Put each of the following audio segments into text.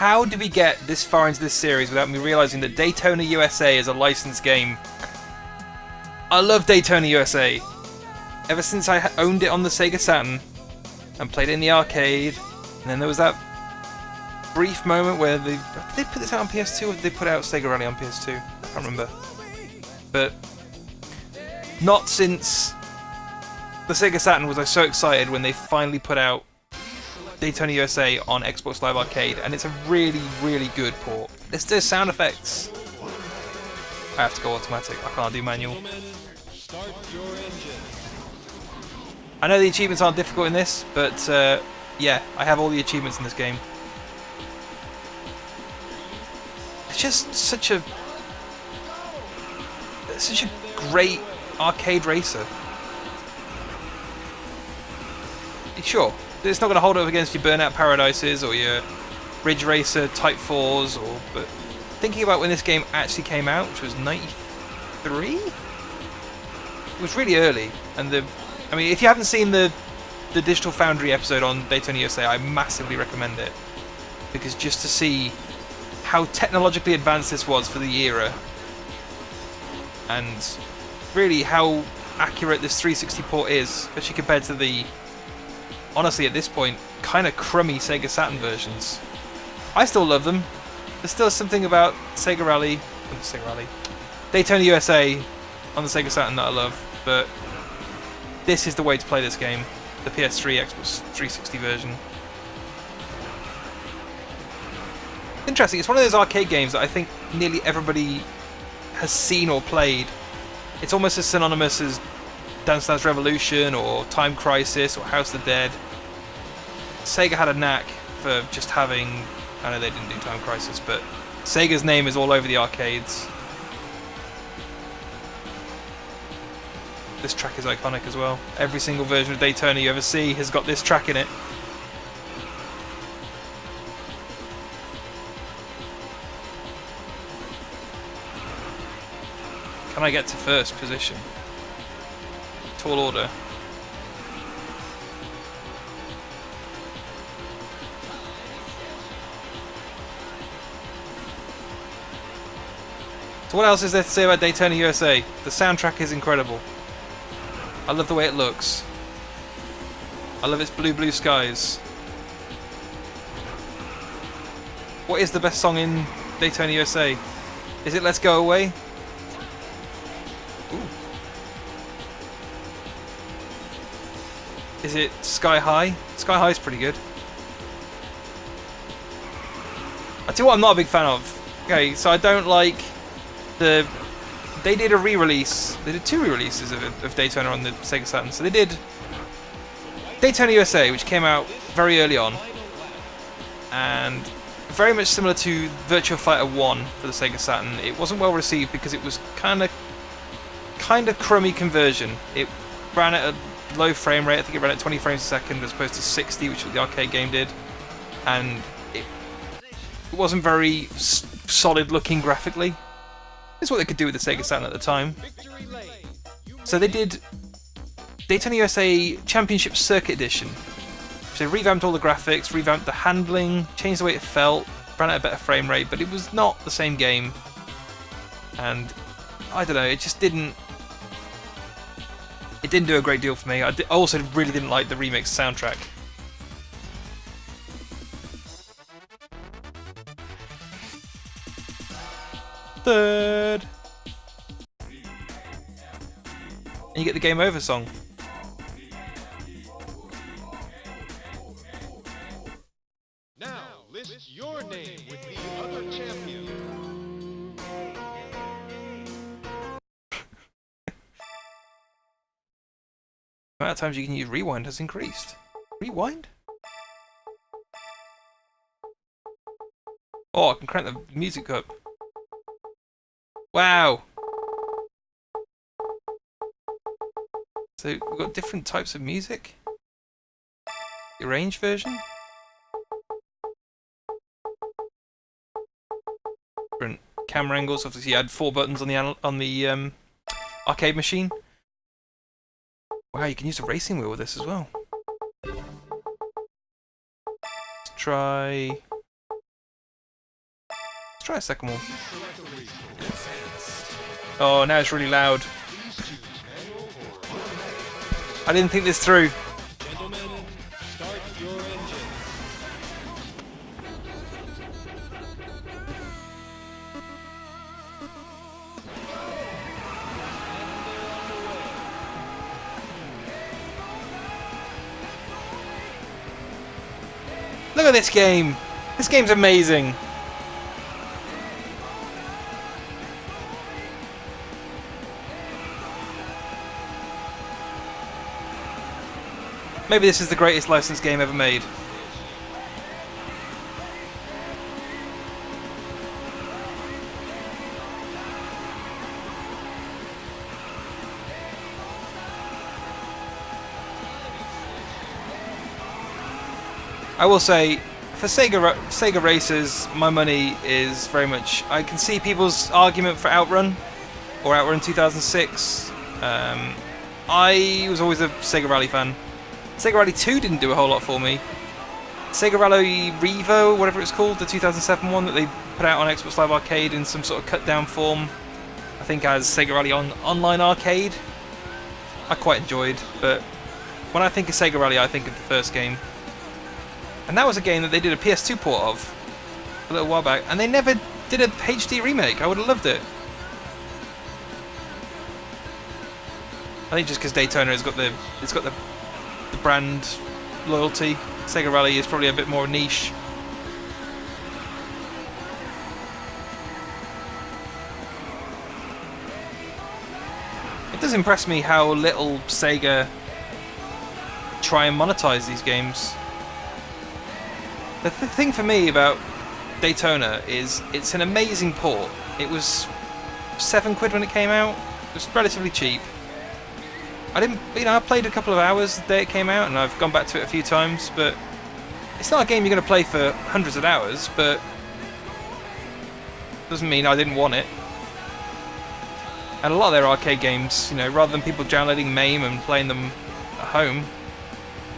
How did we get this far into this series without me realizing that Daytona USA is a licensed game? I love Daytona USA. Ever since I owned it on the Sega Saturn and played it in the arcade, and then there was that brief moment where did they put this out on PS2 or did they put out Sega Rally on PS2? I can't remember. But not since the Sega Saturn was I so excited when they finally put out Daytona USA on Xbox Live Arcade, and it's a really, really good port. Let's do sound effects. I have to go automatic, I can't do manual. I know the achievements aren't difficult in this, but yeah, I have all the achievements in this game. It's just such a great arcade racer. Sure, it's not going to hold up against your Burnout Paradises or your Ridge Racer Type 4s, but thinking about when this game actually came out, which was 93? It was really early, and I mean, if you haven't seen the Digital Foundry episode on Daytona USA, I massively recommend it, because just to see how technologically advanced this was for the era, and really how accurate this 360 port is, especially compared to the, honestly at this point, kind of crummy Sega Saturn versions. I still love them. There's still something about Daytona USA on the Sega Saturn that I love, but this is the way to play this game, the PS3, Xbox 360 version. Interesting, it's one of those arcade games that I think nearly everybody has seen or played. It's almost as synonymous as Dance Dance Revolution or Time Crisis or House of the Dead. Sega had a knack for just having, I know they didn't do Time Crisis, but Sega's name is all over the arcades. This track is iconic as well. Every single version of Daytona you ever see has got this track in it. Can I get to first position? Tall order. So what else is there to say about Daytona USA? The soundtrack is incredible. I love the way it looks. I love its blue, blue skies. What is the best song in Daytona USA? Is it Let's Go Away? Ooh. Is it Sky High? Sky High is pretty good. I tell you what I'm not a big fan of. Okay, so I don't like the... They did a re-release. They did 2 re-releases of Daytona on the Sega Saturn. So they did Daytona USA, which came out very early on, and very much similar to Virtua Fighter 1 for the Sega Saturn. It wasn't well received because it was kind of crummy conversion. It ran at a low frame rate. I think it ran at 20 frames a second as opposed to 60, which the arcade game did, and it wasn't very solid looking graphically. This is what they could do with the Sega Saturn at the time. So they did Daytona USA Championship Circuit Edition. So they revamped all the graphics, revamped the handling, changed the way it felt, ran at a better frame rate, but it was not the same game. And I don't know, it just didn't... It didn't do a great deal for me. I also really didn't like the remix soundtrack. Third. And you get the Game Over song. Now list your name with the other champion. The amount of times you can use rewind has increased. Rewind? Oh, I can crank the music up. Wow! So we've got different types of music. The arranged version. Different camera angles. Obviously, you had 4 buttons on the arcade machine. Wow, you can use a racing wheel with this as well. Let's try try a second one. Oh, now it's really loud. I didn't think this through. Gentlemen, start your engines. Look at this game. This game's amazing. Maybe this is the greatest licensed game ever made. I will say, for Sega Racers, my money is very much... I can see people's argument for Outrun, or Outrun 2006. I was always a Sega Rally fan. Sega Rally 2 didn't do a whole lot for me. Sega Rally Revo, whatever it's called, the 2007 one that they put out on Xbox Live Arcade in some sort of cut-down form, I think as Sega Rally Online Arcade, I quite enjoyed, but when I think of Sega Rally, I think of the first game. And that was a game that they did a PS2 port of a little while back, and they never did a HD remake. I would have loved it. I think just because Daytona has got the brand loyalty. Sega Rally is probably a bit more niche. It does impress me how little Sega try and monetize these games. The thing for me about Daytona is it's an amazing port. It was £7 when it came out. It was relatively cheap. I played a couple of hours the day it came out, and I've gone back to it a few times, but it's not a game you're going to play for hundreds of hours, but doesn't mean I didn't want it. And a lot of their arcade games, rather than people downloading MAME and playing them at home,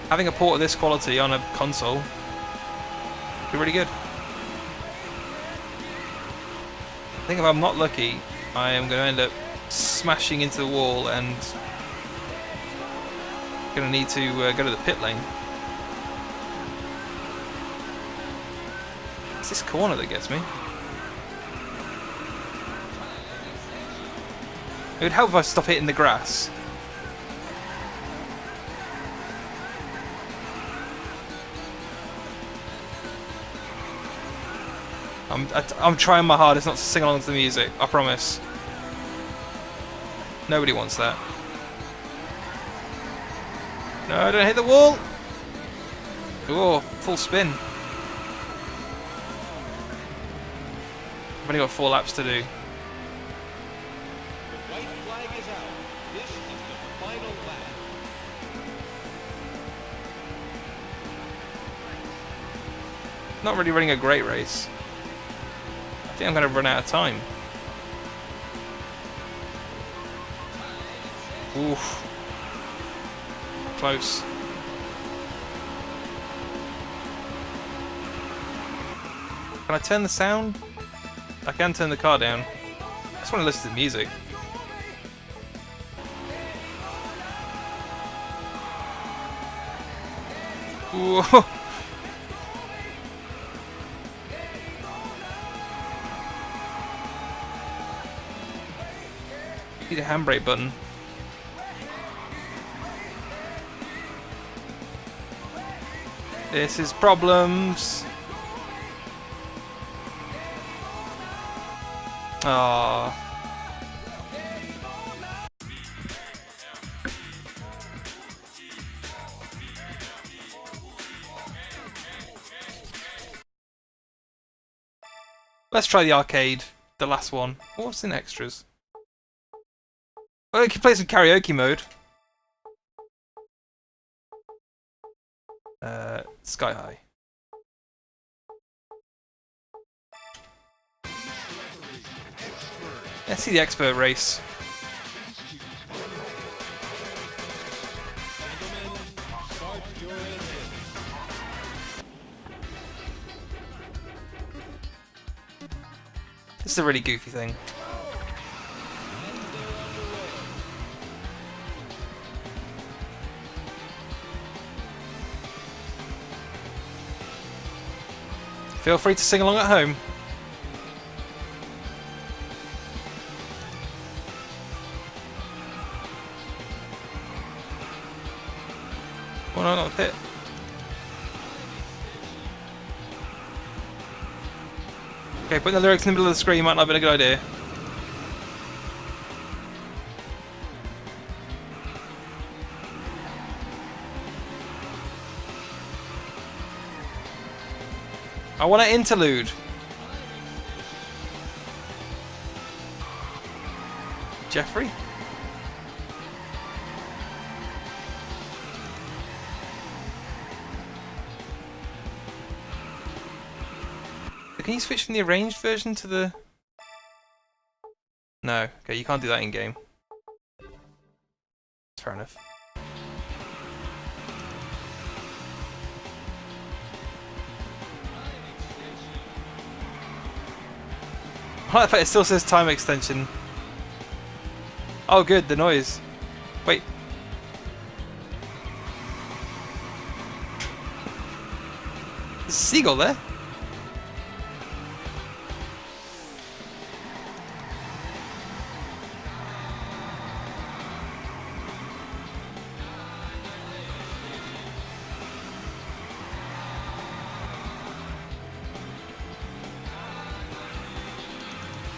having a port of this quality on a console would be really good. I think if I'm not lucky, I am going to end up smashing into the wall and going to need to go to the pit lane. It's this corner that gets me. It would help if I stop hitting the grass. I'm trying my hardest not to sing along to the music, I promise. Nobody wants that. No, don't hit the wall! Oh, full spin. I've only got 4 laps to do. The white flag is out. This is the final lap. Not really running a great race. I think I'm going to run out of time. Oof. Close. Can I turn the sound? I can turn the car down. I just want to listen to the music. Whoa. Need a handbrake button. This is problems. Ah. Let's try the arcade, the last one. What's in extras? Well, we can play some karaoke mode. Sky High. Let's see the expert race. Start your engines. This is a really goofy thing. Feel free to sing along at home. Oh no, not the pit. Okay, putting the lyrics in the middle of the screen might not have been a good idea. I want an interlude. Jeffry? Can you switch from the arranged version to the... No. Okay, you can't do that in game. Fair enough. I like the fact it still says time extension. Oh good, the noise. Wait. There's a seagull there?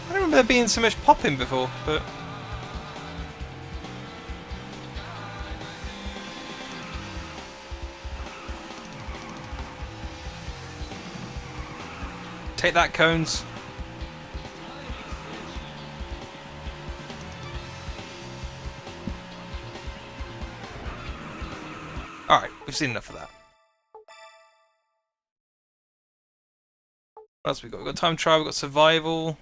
I don't remember there being so much popping before, but... Take that, cones. Alright, we've seen enough of that. What else we got? We've got time trial, we've got survival.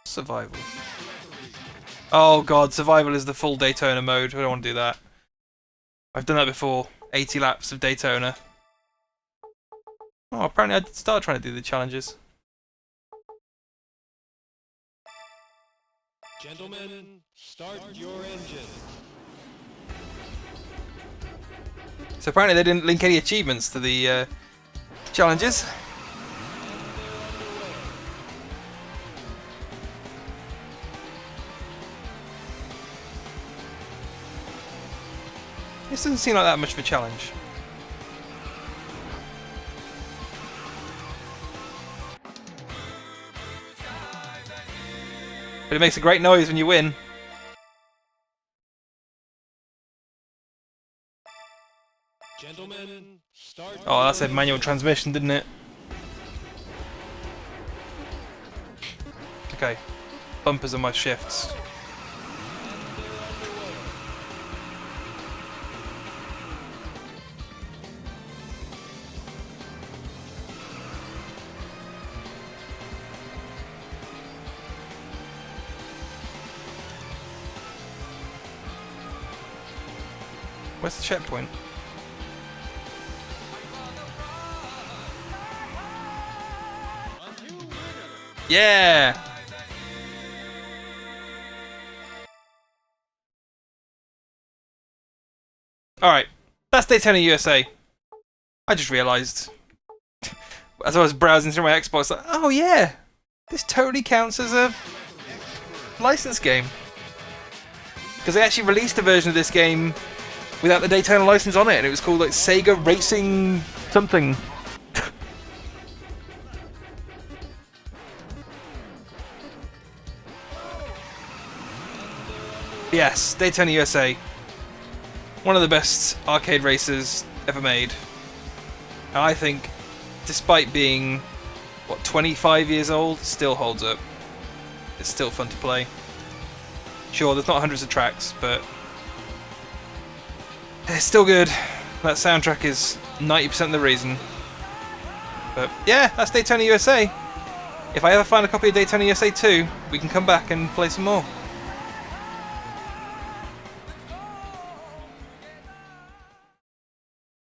Survival. Oh god, survival is the full Daytona mode. I don't want to do that. I've done that before. 80 laps of Daytona. Oh, apparently I did start trying to do the challenges. Gentlemen, start your engine. So apparently they didn't link any achievements to the challenges. This doesn't seem like that much of a challenge. But it makes a great noise when you win. Gentlemen, start. Oh, that said manual transmission, didn't it? Okay. Bumpers are my shifts. Where's the checkpoint? Yeah! Alright, that's Daytona USA. I just realised, as I was browsing through my Xbox, like, oh yeah! This totally counts as a license game. Because they actually released a version of this game without the Daytona license on it, and it was called like Sega Racing something. Yes, Daytona USA. One of the best arcade races ever made. And I think, despite being, what, 25 years old, it still holds up. It's still fun to play. Sure, there's not hundreds of tracks, but it's still good. That soundtrack is 90% of the reason. But yeah, that's Daytona USA. If I ever find a copy of Daytona USA 2, we can come back and play some more.